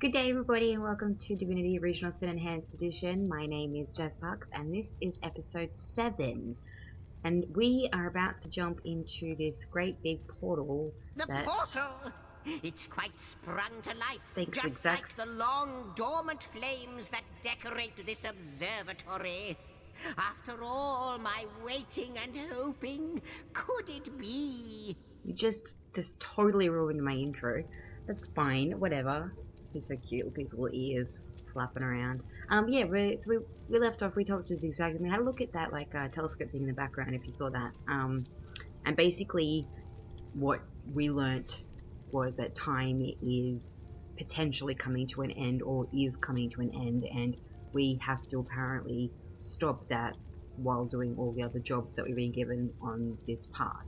Good day, everybody, and welcome to Divinity Original Sin Enhanced Edition. My name is Jazz Bucks, and this is episode 7. And we are about to jump into this great big portal. The portal! It's quite sprung to life, Thanks, just like the long dormant flames that decorate this observatory. After all my waiting and hoping, could it be? You just totally ruined my intro. That's fine, whatever. He's so cute with his little ears flapping around. Yeah, we left off, we talked to Zigzag, and we had a look at that telescope thing in the background, if you saw that. And basically what we learnt was that time is potentially coming to an end, or is coming to an end, and we have to apparently stop that while doing all the other jobs that we've been given on this path.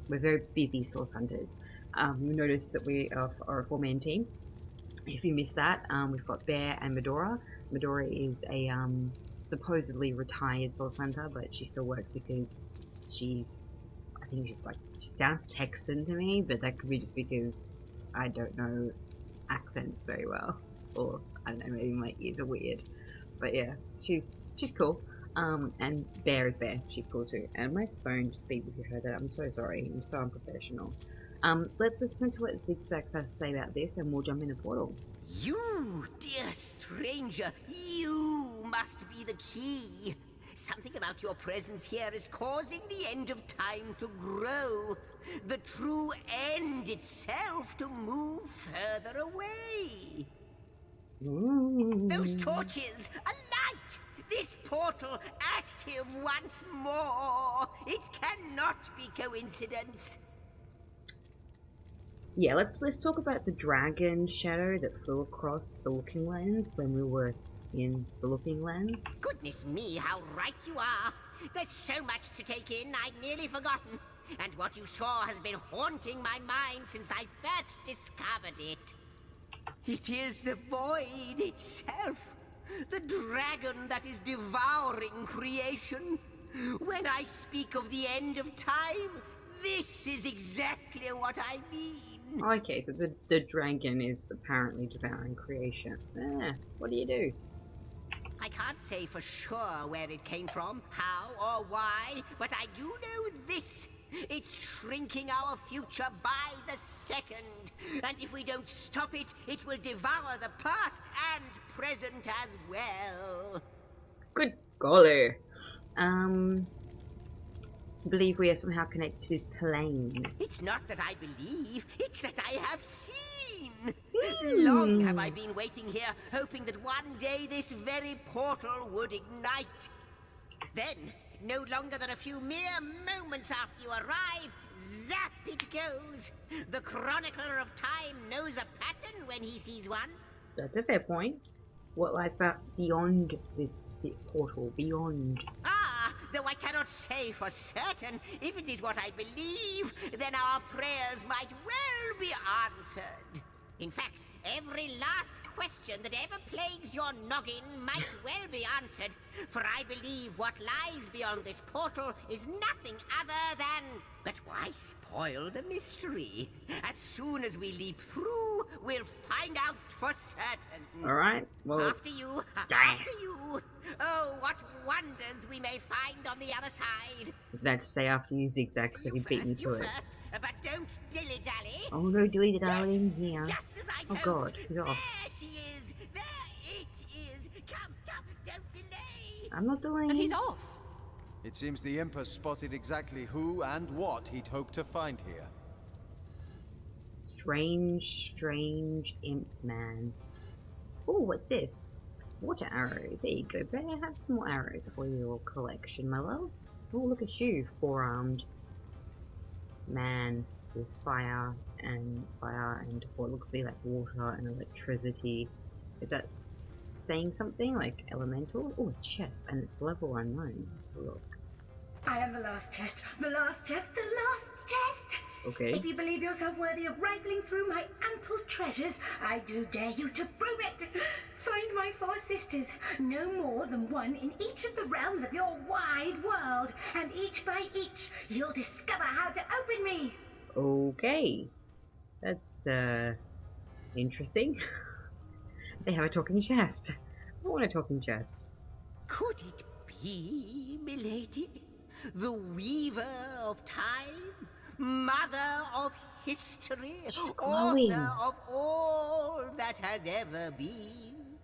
We're very busy source hunters. You notice that we are a 4-man team. If you missed that, we've got Bear and Medora. Medora is a supposedly retired source hunter, but she still works because I think she sounds Texan to me, but that could be just because I don't know accents very well, or I don't know, maybe my ears are weird. But yeah, she's cool. And Bear is Bear. She's cool too. And my phone just beeped if you heard that. I'm so sorry. I'm so unprofessional. Let's listen to what Zigzag has to say about this, and we'll jump in the portal. You, dear stranger, you must be the key. Something about your presence here is causing the end of time to grow. The true end itself to move further away. Ooh. Those torches, a light! This portal active once more. It cannot be coincidence. Yeah, let's talk about the dragon shadow that flew across the looking lens when we were in the looking lens. Goodness me, how right you are. There's so much to take in, I'd nearly forgotten. And what you saw has been haunting my mind since I first discovered it. It is the void itself. The dragon that is devouring creation. When I speak of the end of time, this is exactly what I mean. Okay, so the dragon is apparently devouring creation. What do you do? I can't say for sure where it came from, how or why, but I do know this. It's shrinking our future by the second. And if we don't stop it, it will devour the past and present as well. Good golly. I believe we are somehow connected to this plane. It's not that I believe, it's that I have seen. Long have I been waiting here, hoping that one day this very portal would ignite. Then, no longer than a few mere moments after you arrive, zap it goes. The chronicler of time knows a pattern when he sees one. That's a fair point. What lies beyond this portal? Beyond? Though I cannot say for certain, if it is what I believe, then our prayers might well be answered. In fact, every last question that ever plagues your noggin might well be answered, for I believe what lies beyond this portal is nothing other than... But why spoil the mystery? As soon as we leap through, we'll find out for certain. Alright, well... After you, after you. Oh, what wonders we may find on the other side. I was about to say after you, Zigzag, so you beat me to it. First, but don't dilly-dally. Oh no, dilly-dally in here. Just as I oh god, he's off. There she is. There it is. Come, don't delay. I'm not delaying. And he's off. It seems the Imp has spotted exactly who and what he'd hoped to find here. Strange Imp Man. Oh, what's this? Water arrows. There you go, Bear. Have some more arrows for your collection, my love. Oh, look at you, 4-armed man with fire and what looks to be like water and electricity. Is that saying something like elemental? Oh, a chest, and it's level unknown. Let's have a look. I am the last chest, the last chest, the last chest! Okay. If you believe yourself worthy of rifling through my ample treasures, I do dare you to prove it! Find my 4 sisters, no more than one in each of the realms of your wide world, and each by each, you'll discover how to open me! Okay. That's, Interesting. They have a talking chest. I want a talking chest. Could it be, milady? The weaver of time? Mother of history? She's Author glowing. of all that has ever been?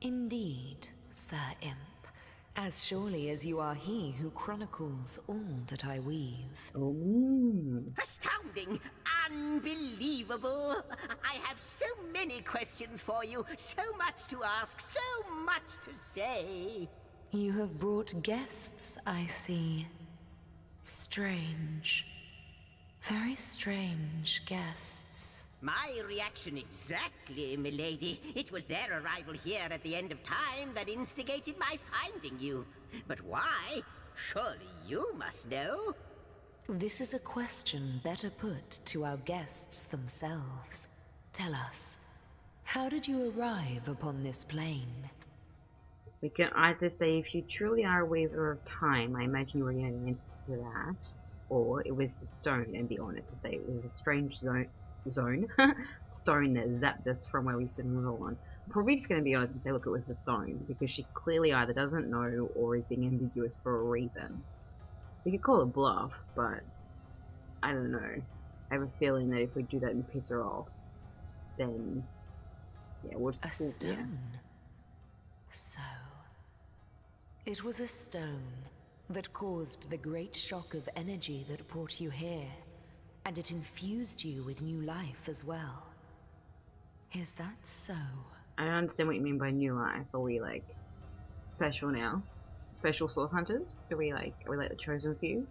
Indeed, Sir Imp. As surely as you are he who chronicles all that I weave. Oh. Astounding! Unbelievable! I have so many questions for you, so much to ask, so much to say. You have brought guests, I see. Strange. Very strange guests. My reaction exactly, milady. It was their arrival here at the end of time that instigated my finding you. But why? Surely you must know. This is a question better put to our guests themselves. Tell us, how did you arrive upon this plane? We can either say if you truly are a weaver of time, I imagine you were getting an answer to that, or it was the stone and be on it to say it was a strange stone that zapped us from where we stood and were on. I'm probably just going to be honest and say, look, it was the stone, because she clearly either doesn't know or is being ambiguous for a reason. We could call it bluff, but I don't know. I have a feeling that if we do that and piss her off, then yeah, we'll just A stone. So, it was a stone that caused the great shock of energy that brought you here, and it infused you with new life as well. Is that so? I don't understand what you mean by new life. Are we like special now? Special source hunters? Are we like the chosen few?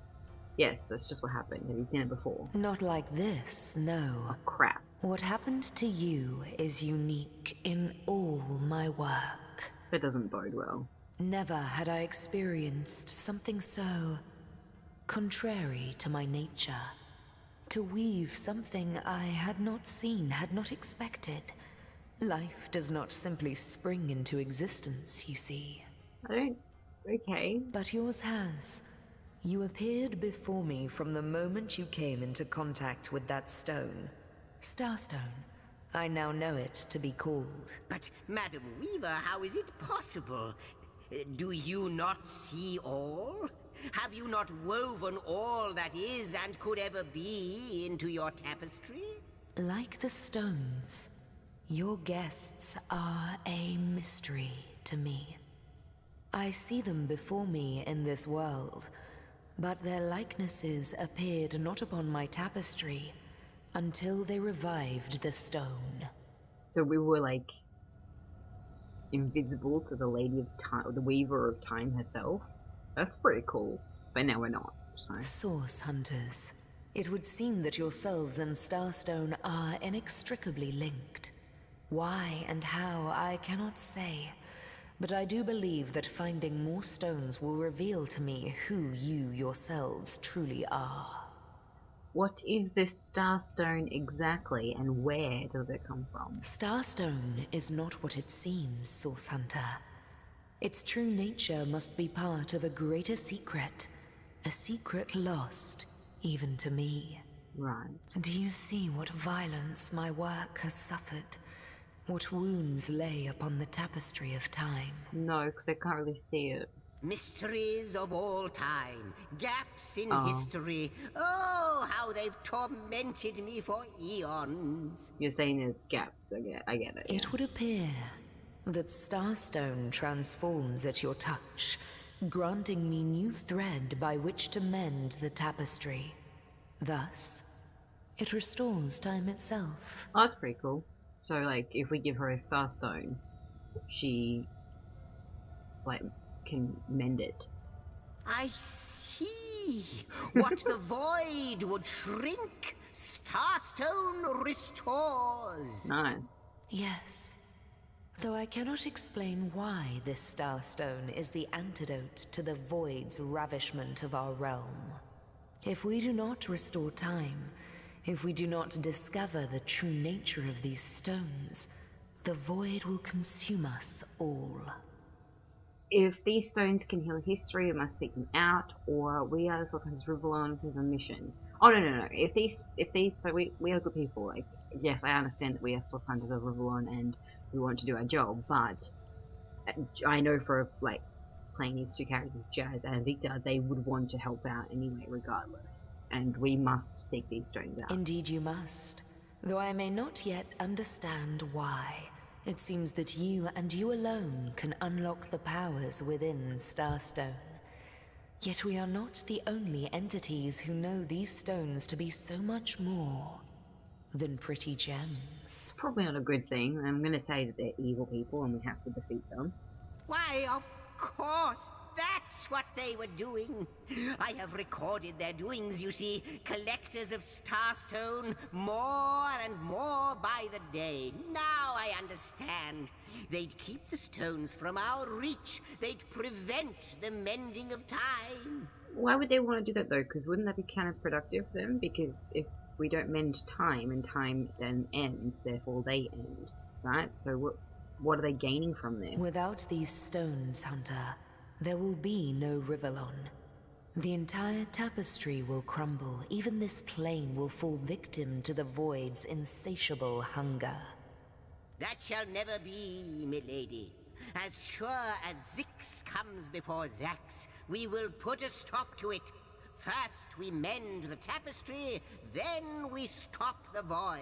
Yes, that's just what happened. Have you seen it before? Not like this, no. Oh crap. What happened to you is unique in all my work. That doesn't bode well. Never had I experienced something so contrary to my nature. To weave something I had not seen, had not expected. Life does not simply spring into existence, you see. I don't... Okay. But yours has. You appeared before me from the moment you came into contact with that stone. Starstone. I now know it to be called. But, Madam Weaver, how is it possible? Do you not see all? Have you not woven all that is and could ever be into your tapestry? Like the stones, your guests are a mystery to me. I see them before me in this world, but their likenesses appeared not upon my tapestry until they revived the stone. So we were like invisible to the Lady of Time, or the Weaver of Time herself. That's pretty cool. But now we're not. So. Source hunters. It would seem that yourselves and Starstone are inextricably linked. Why and how, I cannot say. But I do believe that finding more stones will reveal to me who you yourselves truly are. What is this Starstone exactly, and where does it come from? Starstone is not what it seems, Source Hunter. Its true nature must be part of a greater secret. A secret lost, even to me. Right. Do you see what violence my work has suffered? What wounds lay upon the tapestry of time? No, because I can't really see it. Mysteries of all time, gaps in Oh. history. Oh, how they've tormented me for eons. You're saying there's gaps. I get it. It would appear that Starstone transforms at your touch, granting me new thread by which to mend the tapestry. Thus, it restores time itself. Oh, that's pretty cool. So, like, if we give her a Starstone, she, like, can mend it. I see. What the void would shrink, Starstone restores. Nice. Yes. Though I cannot explain why this Starstone is the antidote to the void's ravishment of our realm. If we do not restore time, if we do not discover the true nature of these stones, the void will consume us all. If these stones can heal history, we must seek them out, or we are the Source Hunters Riverland with a mission. Oh no. If these so we are good people. Like yes, I understand that we are still sons of Rivellon and we want to do our job, but I know for like playing these two characters, Jazz and Victor, they would want to help out anyway, regardless. And we must seek these stones out. Indeed you must, though I may not yet understand why. It seems that you and you alone can unlock the powers within Starstone. Yet we are not the only entities who know these stones to be so much more than pretty gems. It's probably not a good thing. I'm going to say that they're evil people and we have to defeat them. Why, of course, that's what they were doing. I have recorded their doings, you see. Collectors of Starstone, more and more by the day. Now I understand. They'd keep the stones from our reach. They'd prevent the mending of time. Why would they want to do that though? Because wouldn't that be counterproductive for them? Because if we don't mend time and time then ends, therefore they end, right? So what are they gaining from this? Without these stones, Hunter, there will be no Rivellon. The entire tapestry will crumble. Even this plane will fall victim to the Void's insatiable hunger. That shall never be, milady. As sure as Zix comes before Zax, we will put a stop to it. First we mend the tapestry, then we stop the Void.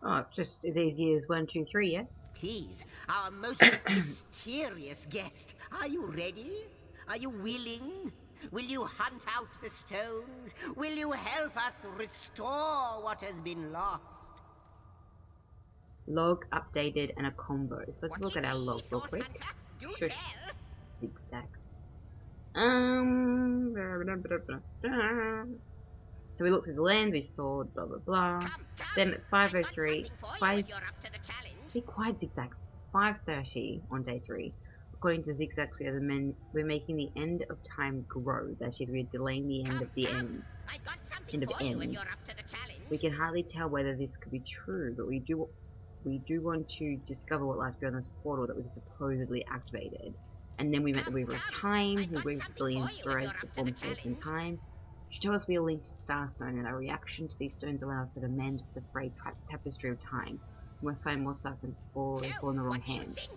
Oh, just as easy as 1, 2, 3, yeah? Please, our most mysterious guest, are you ready? Are you willing? Will you hunt out the stones? Will you help us restore what has been lost? Log updated and a combo. So let's look at our log real quick. Shush. Zigzags. So we looked through the lens, we saw blah blah blah. Then at 5:03, be quiet, Zigzag. 5:30 on day 3. According to Zigzags, we're making the end of time grow. That is, we're delaying the end of the ends. End of ends. We can hardly tell whether this could be true, but we do want to discover what lies beyond this portal that was supposedly activated. And then we met the Weaver of Time, who weaves a billion threads of form, space, and time. She told us we are linked to Starstone, and our reaction to these stones allows her to mend the frayed tapestry of time. We must find more Starstone before we fall in the wrong hands.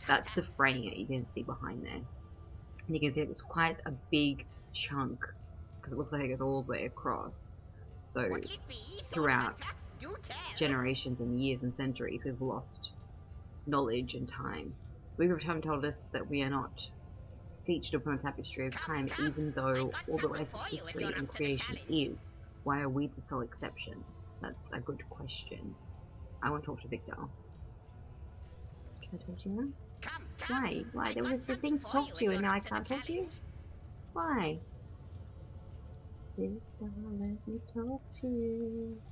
That's the fraying that you can see behind there. And you can see it's quite a big chunk, because it looks like it goes all the way across. So, throughout generations and years and centuries, we've lost knowledge and time. Weaver of Time told us that we are not featured upon the tapestry of time, even though all the rest of history and creation is. Why are we the sole exceptions? That's a good question. I want to talk to Victor. Can I talk to you now? Why? Why? There was the thing to talk to you and now I can't talk to you? Why? Victor, let me talk to you.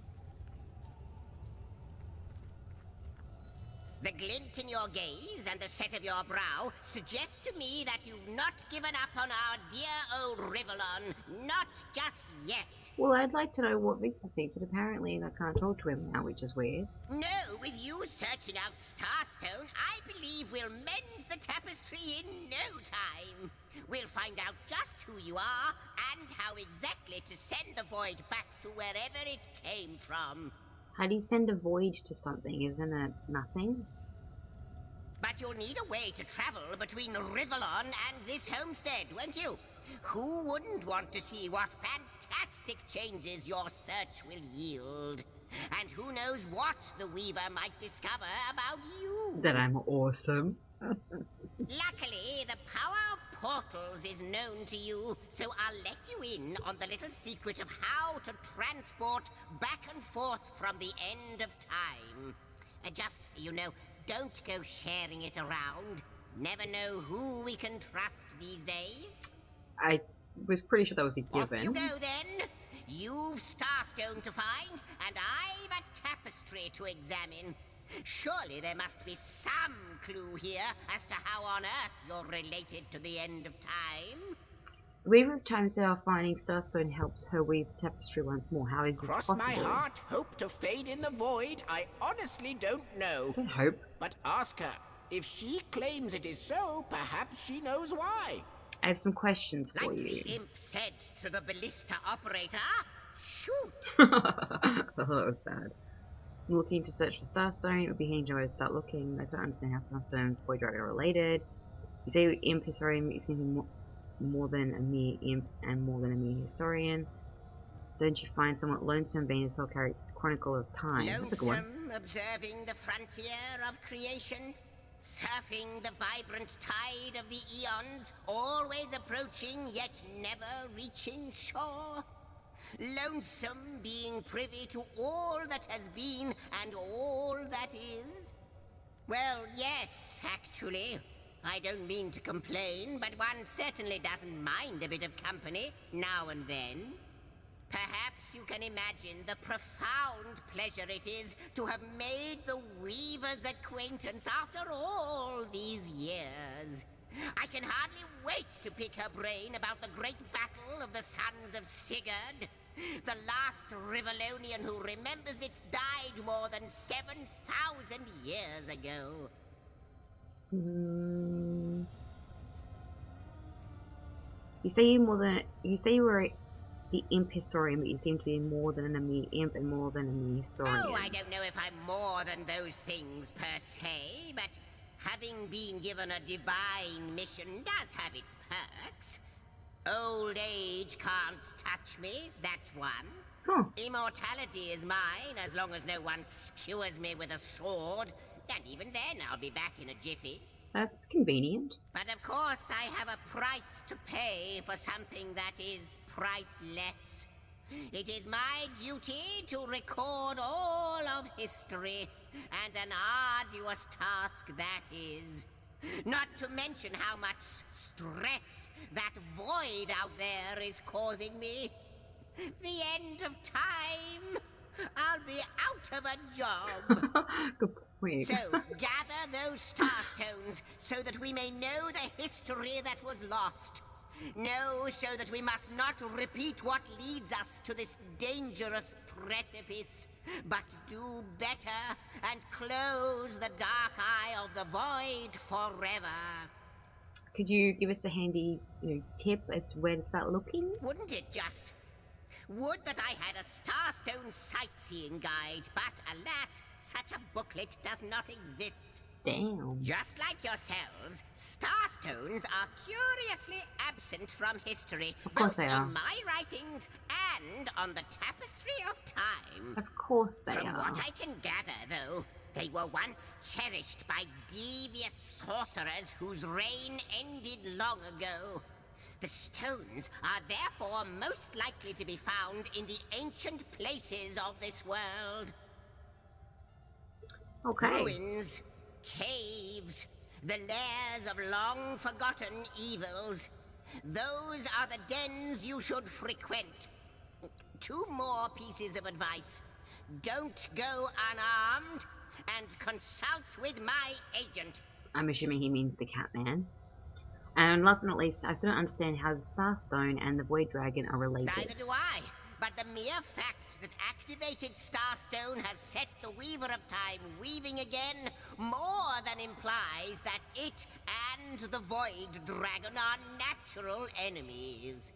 The glint in your gaze and the set of your brow suggest to me that you've not given up on our dear old Rivellon. Not just yet. Well, I'd like to know what Victor thinks, but apparently I can't talk to him now, which is weird. No, with you searching out Starstone, I believe we'll mend the tapestry in no time. We'll find out just who you are and how exactly to send the Void back to wherever it came from. How do you send a void to something? Isn't it nothing? But you'll need a way to travel between Rivellon and this homestead, won't you? Who wouldn't want to see what fantastic changes your search will yield? And who knows what the Weaver might discover about you? That I'm awesome. Luckily, the power of portals is known to you, so I'll let you in on the little secret of how to transport back and forth from the end of time. Just, you know, don't go sharing it around. Never know who we can trust these days. I was pretty sure that was a given. Off you go then. You've Starstone to find, and I've a tapestry to examine. Surely there must be some clue here as to how on earth you're related to the end of time. Weaver of Time said our finding Starstone helps her weave the tapestry once more. How is this Cross possible? my heart, hope to fade in the void. I honestly don't know. I hope. But ask her. If she claims it is so, perhaps she knows why. I have some questions for Like you. the imp said to the ballista operator, shoot! I thought it was bad. I'm looking to search for Starstone. It would be handy to start looking. I don't understand how Starstone and Void Dragon are related. You say Imp Historian is something more than a mere imp and more than a mere historian. Don't you find somewhat lonesome being a sole chronicle of time? That's a good one. Lonesome, observing the frontier of creation, surfing the vibrant tide of the eons, always approaching yet never reaching shore. Lonesome being privy to all that has been and all that is. Well, yes, actually. I don't mean to complain, but one certainly doesn't mind a bit of company now and then. Perhaps you can imagine the profound pleasure it is to have made the Weaver's acquaintance after all these years. I can hardly wait to pick her brain about the great battle of the Sons of Sigurd. The last Rivellonian who remembers it died more than 7,000 years ago. You say you were the imp historian, but you seem to be more than a mere imp and more than a mere historian. Oh, I don't know if I'm more than those things per se, but having been given a divine mission does have its perks. Old age can't touch me, that's one. Huh. Immortality is mine as long as no one skewers me with a sword, and even then I'll be back in a jiffy. That's convenient. But of course I have a price to pay for something that is priceless. It is my duty to record all of history, and an arduous task that is. Not to mention how much stress that void out there is causing me. The end of time. I'll be out of a job. Good point. So, gather those starstones so that we may know the history that was lost. Know so that we must not repeat what leads us to this dangerous precipice, but do better and close the dark eye of the void forever. Could you give us a handy tip as to where to start looking? Wouldn't it just? Would that I had a Starstone sightseeing guide, but alas, such a booklet does not exist. Damn. Just like yourselves, Starstones are curiously absent from history, Of course both they are. in my writings and on the tapestry of time. Of course they From are. what I can gather, though, they were once cherished by devious sorcerers whose reign ended long ago. The stones are therefore most likely to be found in the ancient places of this world. Okay. Ruins, caves, the lairs of long-forgotten evils. Those are the dens you should frequent. 2 more pieces of advice. Don't go unarmed, and consult with my agent. I'm assuming he means the Catman. And last but not least, I still don't understand how the Starstone and the Void Dragon are related. Neither do I, but the mere fact that activated Starstone has set the Weaver of Time weaving again more than implies that it and the Void Dragon are natural enemies.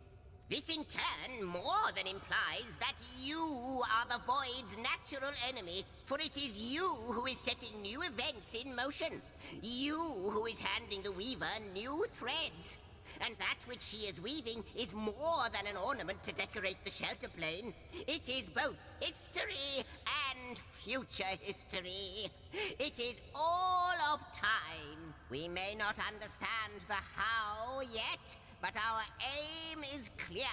This in turn more than implies that you are the Void's natural enemy, for it is you who is setting new events in motion. You who is handing the Weaver new threads. And that which she is weaving is more than an ornament to decorate the shelter plane. It is both history and future history. It is all of time. We may not understand the how yet, but our aim is clear.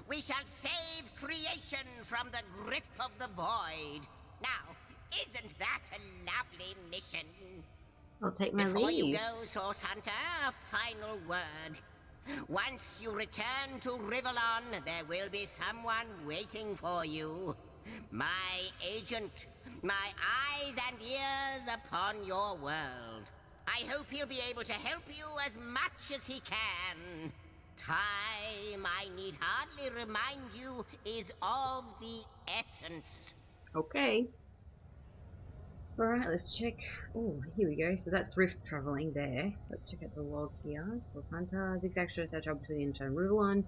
We shall save creation from the grip of the void. Now, isn't that a lovely mission? I'll take my Before leave. you go, Source Hunter, a final word. Once you return to Rivellon, there will be someone waiting for you. My agent, my eyes and ears upon your world. I hope he'll be able to help you as much as he can. Time, I need hardly remind you, is of the essence. Okay. Alright, let's check. Oh, here we go. So that's rift traveling there. Let's check out the log here. Source Hunter, zigzag shows our travel between the Inter and Rivellon.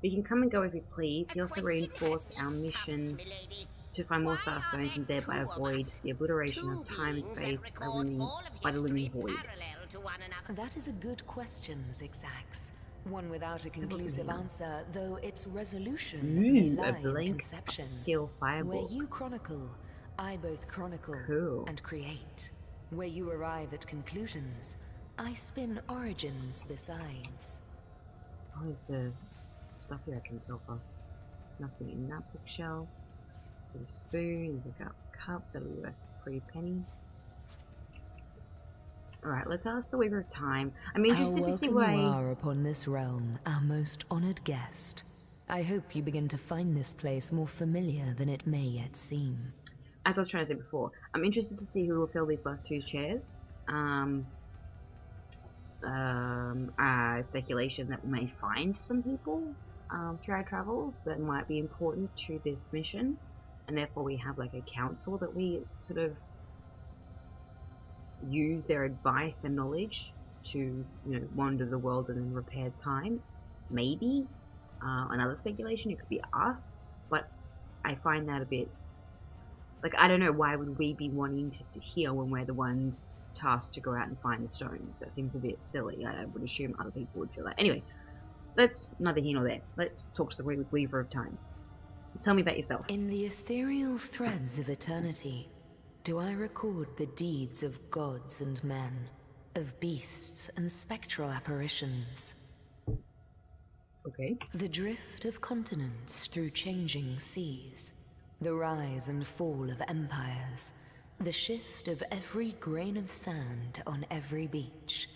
We can come and go as we please. He A also question reinforced has our its mission tongues, milady. to find more Why star are stones and there thereby two of avoid us? the obliteration Two of time and beings that space record all of by the looming history void. parallel to one another. That is a good question, Zigzags. One without a Let's have a look conclusive here. answer, though its resolution may Ooh, a lie in blank conception. skill Where firebook. you chronicle, I both chronicle Cool. and create. Where you arrive at conclusions, I spin origins besides. Oh, there's stuff here I can go off. Nothing in that bookshelf. There's a spoon, there's like a cup that'll be worth a pretty penny. Alright, let's ask the Weaver of Time. I'm interested to see How welcome you why. are upon this realm, our most honored guest. I hope you begin to find this place more familiar than it may yet seem. As I was trying to say before, I'm interested to see who will fill these last two chairs. Speculation that we may find some people through our travels that might be important to this mission, and therefore we have like a council that we sort of use their advice and knowledge to, you know, wander the world and then repair time. Maybe another speculation, it could be us, but I find that a bit like, I don't know, why would we be wanting to sit here when we're the ones tasked to go out and find the stones? That seems a bit silly. I would assume other people would feel that. Anyway, that's neither here nor there. Let's talk to the Weaver of Time. Tell me about yourself. In the ethereal threads of eternity, do I record the deeds of gods and men, of beasts and spectral apparitions? Okay. The drift of continents through changing seas, the rise and fall of empires, the shift of every grain of sand on every beach,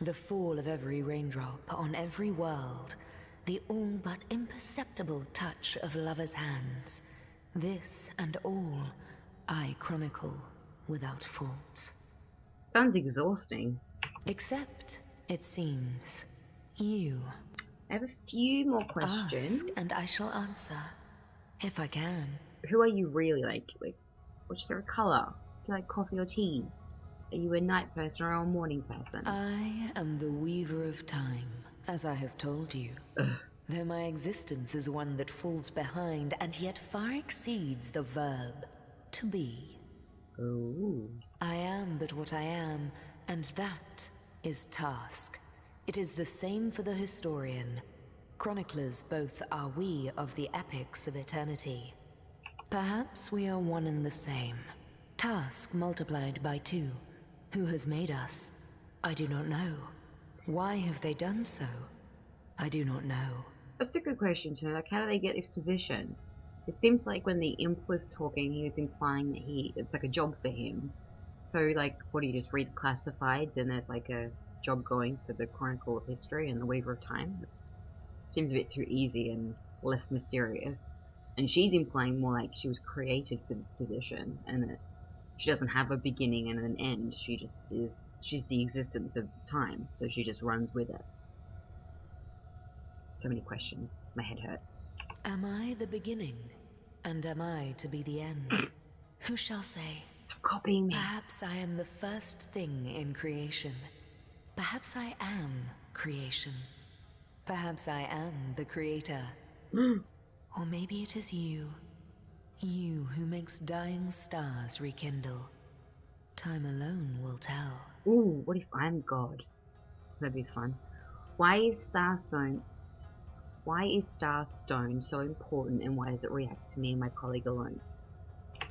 the fall of every raindrop on every world, the all but imperceptible touch of lovers' hands. This and all I chronicle without fault. Sounds exhausting. Except, it seems, you. I have a few more questions. Ask and I shall answer, if I can. Who are you really? Like what's your favorite color? Do you like coffee or tea? Are you a night person or a morning person? I am the Weaver of Time, as I have told you. Ugh. Though my existence is one that falls behind and yet far exceeds the verb to be. Ooh. I am but what I am, and that is task. It is the same for the historian. Chroniclers both are we of the epics of eternity. Perhaps we are one and the same. Task multiplied by 2. Who has made us? I do not know. Why have they done so? I do not know. That's a good question to know. Like, how do they get this position? It seems like when the imp was talking, he was implying that it's like a job for him. So, like, what do you just read classifieds and there's like a job going for the Chronicle of History and the Weaver of Time? Seems a bit too easy and less mysterious. And she's implying more like she was created for this position and that she doesn't have a beginning and an end. She just is, she's the existence of time, so she just runs with it. So many questions. My head hurts. Am I the beginning? And am I to be the end? Who shall say? Stop copying me. Perhaps I am the first thing in creation. Perhaps I am creation. Perhaps I am the creator. Or maybe it is you. You who makes dying stars rekindle. Time alone will tell. Ooh, what if I'm God? That'd be fun. Why is Starstone so important, and why does it react to me and my colleague alone?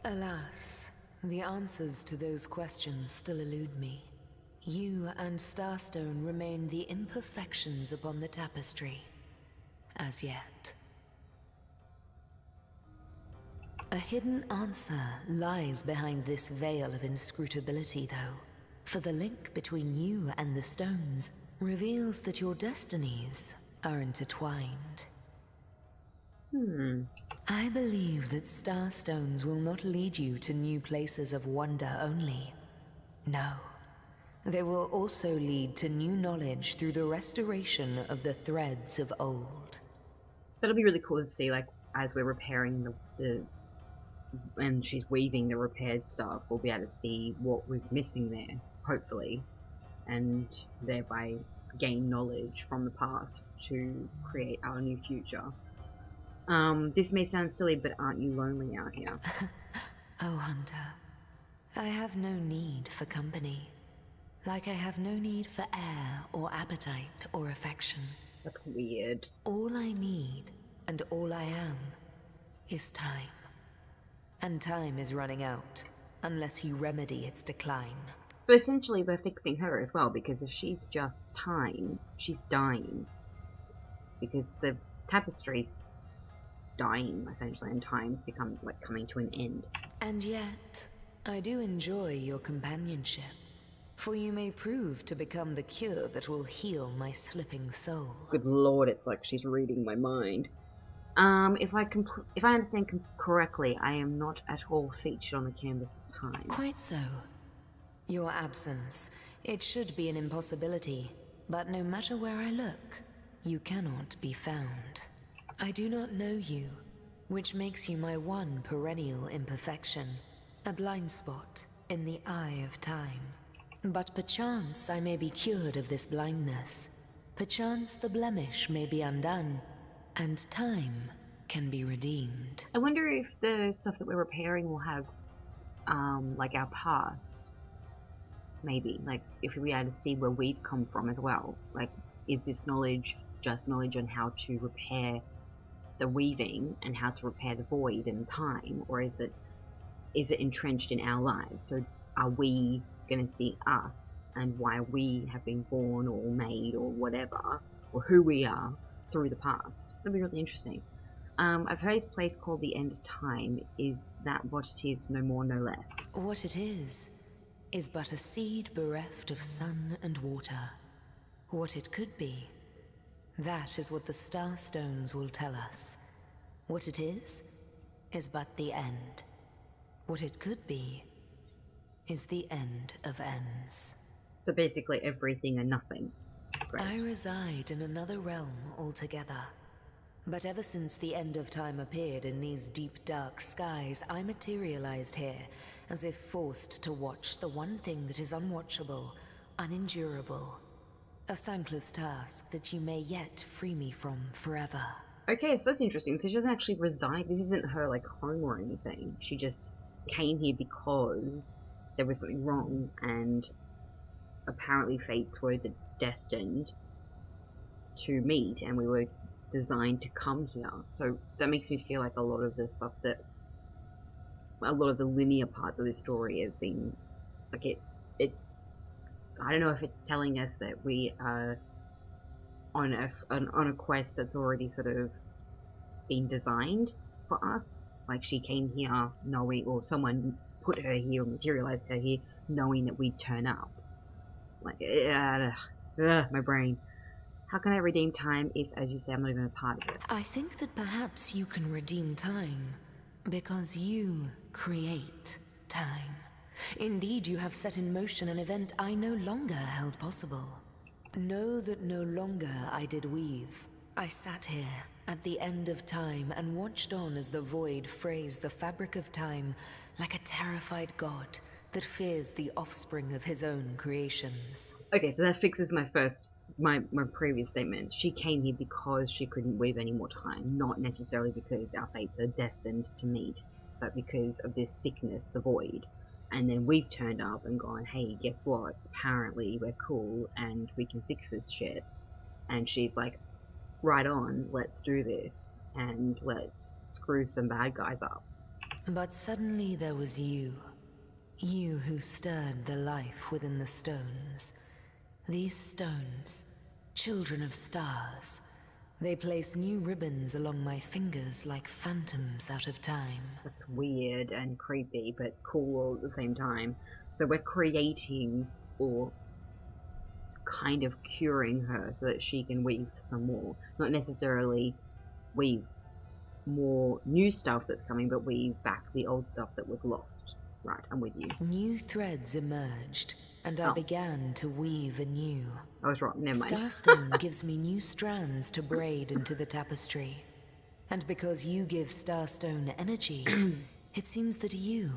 Alas, the answers to those questions still elude me. You and Starstone remain the imperfections upon the tapestry. As yet. A hidden answer lies behind this veil of inscrutability, though. For the link between you and the stones reveals that your destinies are intertwined. I believe that starstones will not lead you to new places of wonder only. No. They will also lead to new knowledge through the restoration of the threads of old. That'll be really cool to see, like, as we're repairing and she's weaving the repaired stuff, we'll be able to see what was missing there, hopefully, and thereby gain knowledge from the past to create our new future. This may sound silly, but aren't you lonely out here? Oh, Hunter, I have no need for company. Like I have no need for air or appetite or affection. That's weird. All I need, and all I am, is time. And time is running out, unless you remedy its decline. So essentially we're fixing her as well, because if she's just time, she's dying. Because the tapestry's dying, essentially, and time's become, like, coming to an end. And yet, I do enjoy your companionship. For you may prove to become the cure that will heal my slipping soul. Good lord, it's like she's reading my mind. If I understand correctly, I am not at all featured on the canvas of time. Quite so. Your absence, it should be an impossibility, but no matter where I look, you cannot be found. I do not know you, which makes you my one perennial imperfection, a blind spot in the eye of time. But perchance I may be cured of this blindness. Perchance the blemish may be undone, and time can be redeemed. I wonder if the stuff that we're repairing will have, like, our past. Maybe. Like, if we had to see where we've come from as well. Like, is this knowledge just knowledge on how to repair the weaving and how to repair the void and time? Or is it entrenched in our lives? So are we going to see us and why we have been born or made or whatever, or who we are through the past? That'd be really interesting. I've heard this place called the End of Time. Is that what it is, no more, no less? What it is but a seed bereft of sun and water. What it could be, that is what the star stones will tell us. What it is but the end. What it could be is the end of ends. So basically everything and nothing. Great. I reside in another realm altogether. But ever since the end of time appeared in these deep dark skies, I materialized here, as if forced to watch the one thing that is unwatchable, unendurable. A thankless task that you may yet free me from forever. Okay, so that's interesting. So she doesn't actually reside. This isn't her, like, home or anything. She just came here because there was something wrong, and apparently fates were destined to meet, and we were designed to come here. So that makes me feel like a lot of the stuff that, a lot of the linear parts of this story has been, like, it's, I don't know if it's telling us that we are on a quest that's already sort of been designed for us. Like, she came here knowing, or someone put her here or materialized her here knowing that we'd turn up. Like, my brain. How can I redeem time if, as you say, I'm not even a part of it? I think that perhaps you can redeem time because you create time. Indeed, you have set in motion an event I no longer held possible. Know that no longer I did weave. I sat here at the end of time and watched on as the void frays the fabric of time like a terrified god that fears the offspring of his own creations. Okay, so that fixes my previous statement. She came here because she couldn't weave any more time, not necessarily because our fates are destined to meet, but because of this sickness, the void. And then we've turned up and gone, hey, guess what? Apparently we're cool and we can fix this shit. And she's like, right on, let's do this, and let's screw some bad guys up. But suddenly there was you. You who stirred the life within the stones. These stones, children of stars, they place new ribbons along my fingers like phantoms out of time. That's weird and creepy, but cool all at the same time. So we're creating, or kind of curing her so that she can weave some more. Not necessarily weave more new stuff that's coming, but weave back the old stuff that was lost. Right, I'm with you. New threads emerged, and I began to weave anew. I was wrong, never mind. Starstone gives me new strands to braid into the tapestry. And because you give Starstone energy, it seems that you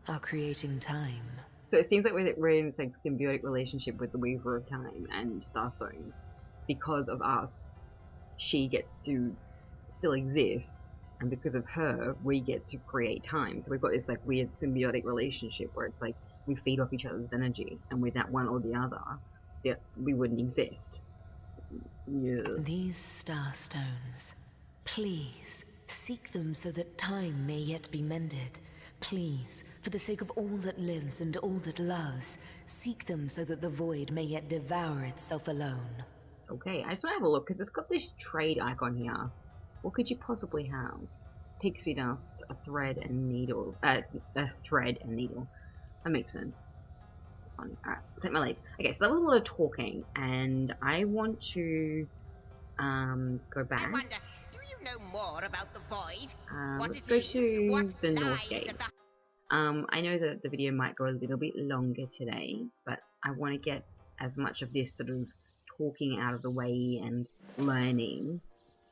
are creating time. So it seems like we're in this like symbiotic relationship with the Weaver of Time and Starstones. Because of us, she gets to still exist, and because of her, we get to create time. So we've got this like weird symbiotic relationship where it's like we feed off each other's energy, and without one or the other, we wouldn't exist. Yeah. These starstones, please seek them so that time may yet be mended. Please, for the sake of all that lives and all that loves, seek them so that the void may yet devour itself alone. Okay, I just want to have a look because it's got this trade icon here. What could you possibly have? Pixie dust, a thread and needle. A thread and needle. That makes sense. It's fun. Alright, take my leave. Okay, so that was a lot of talking, and I want to go back. I wonder, do you know more about the void? Let's go to the North Gate. I know that the video might go a little bit longer today, but I want to get as much of this sort of talking out of the way and learning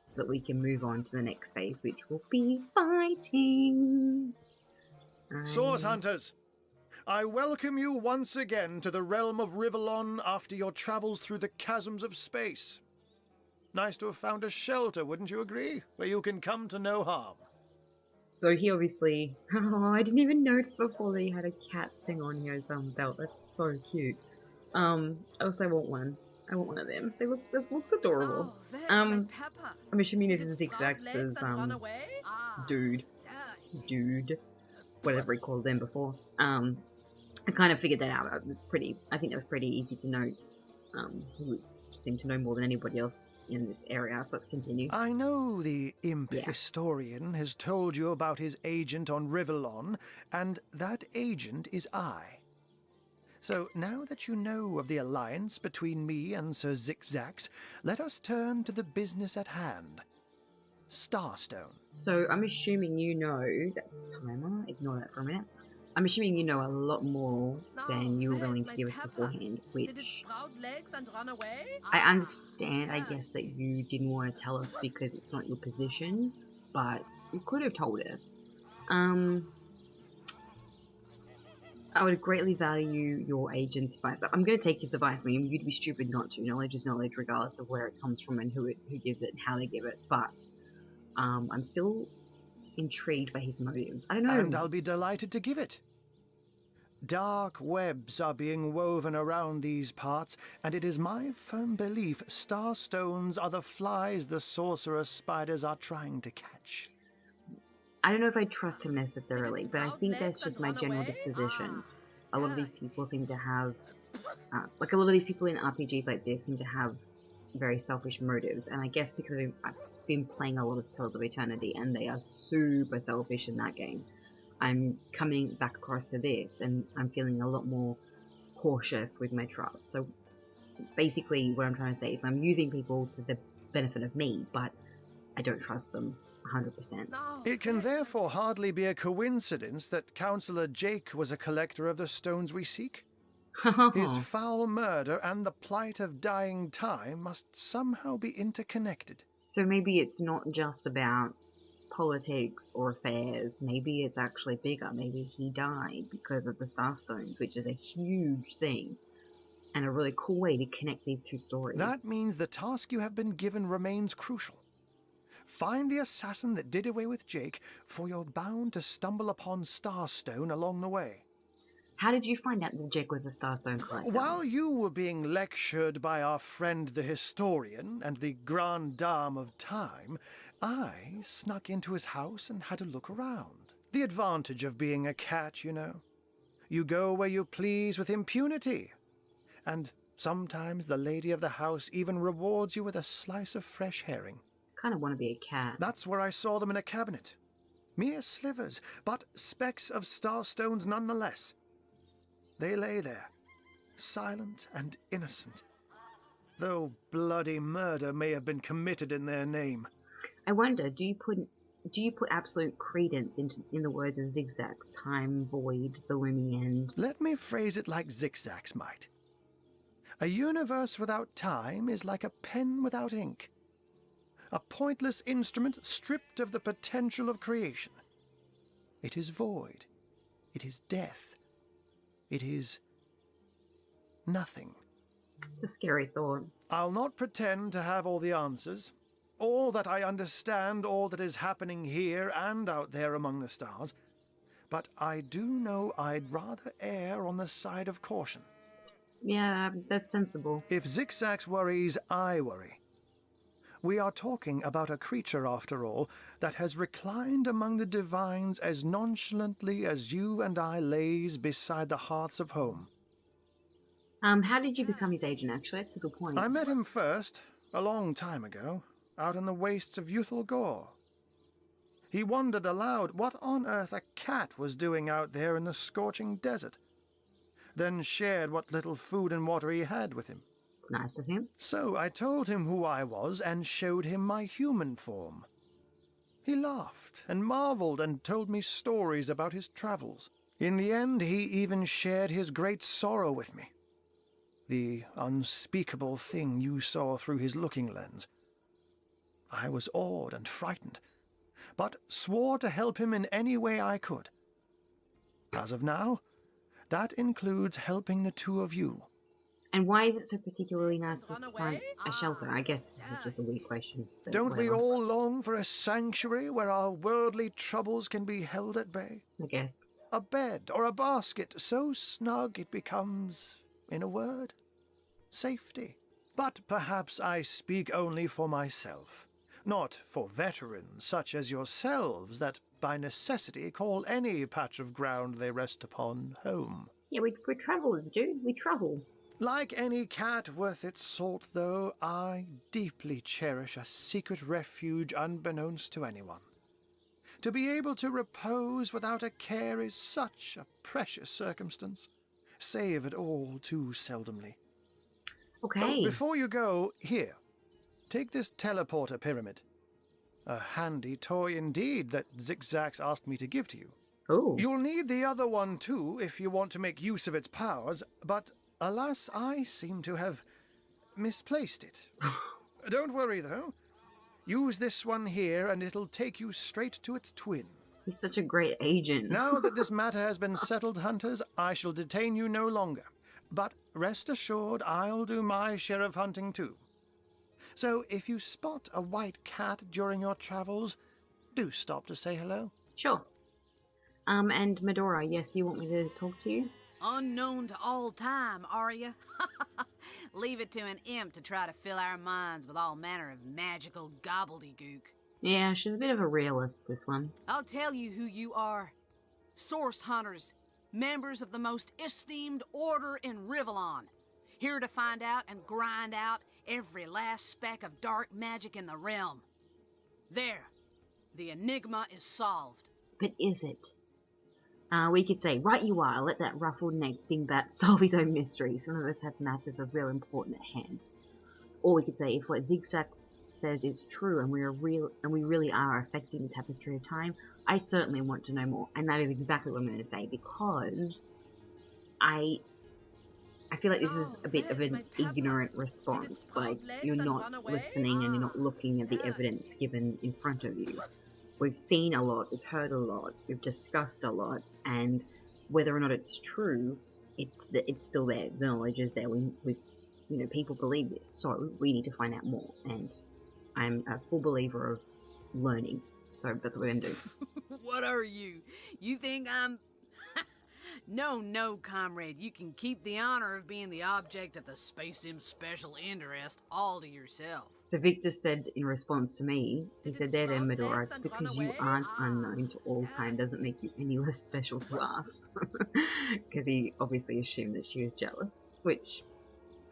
so that we can move on to the next phase, which will be fighting. Source Hunters, I welcome you once again to the realm of Rivellon after your travels through the chasms of space. Nice to have found a shelter, wouldn't you agree? Where you can come to no harm. So he obviously... Oh, I didn't even notice before that he had a cat thing on here as belt. That's so cute. I also want one. I want one of them. They looks adorable. I'm assuming this is Zigzag's dude, whatever he called them before. I kind of figured that out. I think that was pretty easy to note. He would seem to know more than anybody else in this area, so let's continue. I know the imp historian has told you about his agent on Rivellon, and that agent is I. So now that you know of the alliance between me and Sir Zigzags, let us turn to the business at hand. Starstone. So I'm assuming you know, that's timer, ignore that for a minute. I'm assuming you know a lot more than you were willing to give us beforehand, which I understand, I guess, that you didn't want to tell us because it's not your position, but you could have told us. I would greatly value your agent's advice. I'm going to take his advice. I mean, you'd be stupid not to. Knowledge is knowledge regardless of where it comes from and who gives it and how they give it. But I'm still intrigued by his motives. I don't know. And I'll be delighted to give it. Dark webs are being woven around these parts, and it is my firm belief starstones are the flies the sorcerer spiders are trying to catch. I don't know if I trust him necessarily, but I think that's just my general disposition. A lot of these people seem to have, like a lot of these people in RPGs like this seem to have very selfish motives, and I guess because I've been playing a lot of Pillars of Eternity, and they are super selfish in that game, I'm coming back across to this, and I'm feeling a lot more cautious with my trust. So basically what I'm trying to say is I'm using people to the benefit of me, but I don't trust them 100%. It can therefore hardly be a coincidence that Councillor Jake was a collector of the stones we seek. His foul murder and the plight of dying time must somehow be interconnected. So maybe it's not just about politics or affairs. Maybe it's actually bigger. Maybe he died because of the Starstones, which is a huge thing and a really cool way to connect these two stories. That means the task you have been given remains crucial. Find the assassin that did away with Jake, for you're bound to stumble upon Starstone along the way. How did you find out that Jake was a Starstone collector? While you were being lectured by our friend the historian and the grande dame of time, I snuck into his house and had a look around. The advantage of being a cat, you know. You go where you please with impunity. And sometimes the lady of the house even rewards you with a slice of fresh herring. Kind of want to be a cat. That's where I saw them in a cabinet. Mere slivers, but specks of starstones nonetheless. They lay there, silent and innocent, though bloody murder may have been committed in their name. I wonder, do you put absolute credence in the words of Zigzag's time, void, the looming end? Let me phrase it like Zigzag's might. A universe without time is like a pen without ink. A pointless instrument stripped of the potential of creation. It is void. It is death. it is nothing. It's a scary thought. I'll not pretend to have all the answers, or that I understand all that is happening here and out there among the stars, but I do know I'd rather err on the side of caution. Yeah, that's sensible. If Zigzags worries, I worry. We are talking about a creature, after all, that has reclined among the divines as nonchalantly as you and I lays beside the hearths of home. How did you become his agent, actually? That's a good point. I met him first, a long time ago, out in the wastes of Youthful Gore. He wondered aloud what on earth a cat was doing out there in the scorching desert, then shared what little food and water he had with him. It's nice of him. So I told him who I was and showed him my human form. He laughed and marveled and told me stories about his travels. In the end, he even shared his great sorrow with me. The unspeakable thing you saw through his looking lens. I was awed and frightened, but swore to help him in any way I could. As of now, that includes helping the two of you. And why is it so particularly nice for us to find a shelter? I guess this is just a weird question. Don't we all long for a sanctuary where our worldly troubles can be held at bay? I guess. A bed or a basket so snug it becomes, in a word, safety. But perhaps I speak only for myself, not for veterans such as yourselves that by necessity call any patch of ground they rest upon home. Yeah, we're travelers, dude. We travel. Like any cat worth its salt, though, I deeply cherish a secret refuge unbeknownst to anyone. To be able to repose without a care is such a precious circumstance, saved all too seldomly. Okay. Oh, before you go, here, take this teleporter pyramid. A handy toy indeed that Zigzags asked me to give to you. Oh. You'll need the other one too if you want to make use of its powers, but alas, I seem to have misplaced it. Don't worry, though. Use this one here, and it'll take you straight to its twin. He's such a great agent. Now that this matter has been settled, hunters, I shall detain you no longer. But rest assured, I'll do my share of hunting too. So if you spot a white cat during your travels, do stop to say hello. Sure. And Medora, yes, you want me to talk to you? Unknown to all time, are you? Leave it to an imp to try to fill our minds with all manner of magical gobbledygook. Yeah, she's a bit of a realist, this one. I'll tell you who you are. Source hunters, members of the most esteemed order in Rivalon. Here to find out and grind out every last speck of dark magic in the realm. There, the enigma is solved. But is it? We could say, right you are, let that ruffled-necked dingbat solve his own mystery. Some of us have matters of real importance at hand. Or we could say, if what Zigzags says is true and we really are affecting the tapestry of time, I certainly want to know more. And that is exactly what I'm going to say, because I feel like this is a bit of an ignorant response. Like, you're not listening and you're not looking at the evidence given in front of you. We've seen a lot, we've heard a lot, we've discussed a lot, and whether or not it's true, it's still there. The knowledge is there. We people believe this, so we need to find out more. And I'm a full believer of learning, so that's what we're gonna do. What are you? You think I'm... No, comrade. You can keep the honor of being the object of the Space Im's special interest all to yourself. So Victor said in response to me, he said, there, Medora, it's because you aren't unknown to all time doesn't make you any less special to us. Because he obviously assumed that she was jealous, which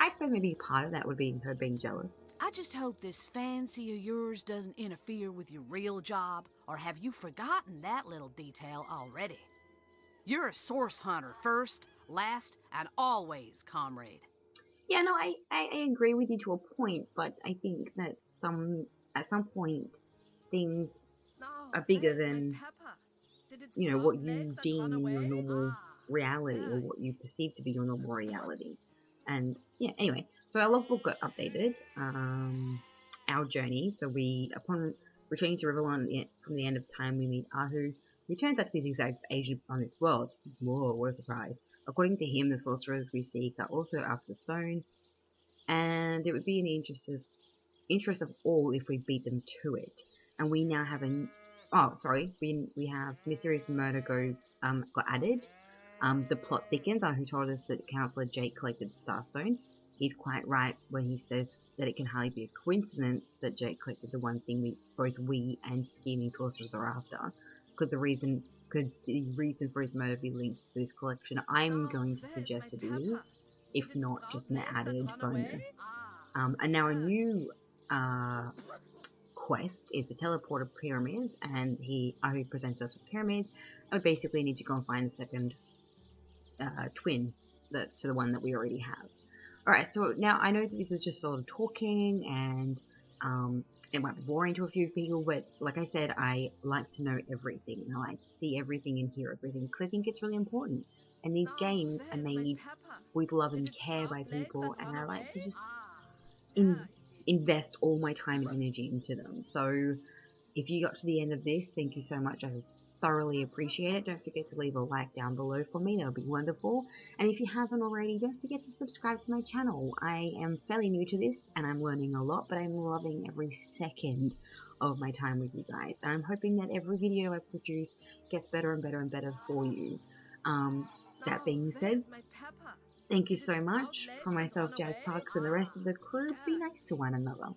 I suppose maybe part of that would be her being jealous. I just hope this fancy of yours doesn't interfere with your real job, or have you forgotten that little detail already? You're a source hunter first, last, and always, comrade. Yeah, no, I agree with you to a point, but I think that at some point things are bigger than what you deem your normal reality or what you perceive to be your normal reality. And yeah, anyway, so our logbook got updated. Our journey. So upon returning to Rivalon from the end of time, we meet Ahu, who turns out to be Zigzag's agent on this world. Whoa, what a surprise. According to him, the sorcerers we seek are also after the stone, and it would be in the interest of all if we beat them to it. And we now have we have mysterious murder got added. The plot thickens. Who told us that Councillor Jake collected the Starstone. He's quite right when he says that it can hardly be a coincidence that Jake collected the one thing both we and scheming sorcerers are after. Could the reason for his murder be linked to this collection? I'm going to suggest it is, if not just an added bonus. And now a new quest is the teleporter pyramids, and he presents us with pyramids. I would basically need to go and find the second twin to the one that we already have. Alright, so now I know that this is just sort of talking, and it might be boring to a few people, but like I said, I like to know everything, and I like to see everything and hear everything, because I think it's really important. And these games are made with love and care by people, and I like to just invest all my time and energy into them. So if you got to the end of this, thank you so much. I thoroughly appreciate it. Don't forget to leave a like down below for me. That would be wonderful. And if you haven't already, don't forget to subscribe to my channel. I am fairly new to this and I'm learning a lot, but I'm loving every second of my time with you guys. And I'm hoping that every video I produce gets better and better and better for you. That being said, thank you so much. For myself, Jazz Parks, and the rest of the crew, be nice to one another.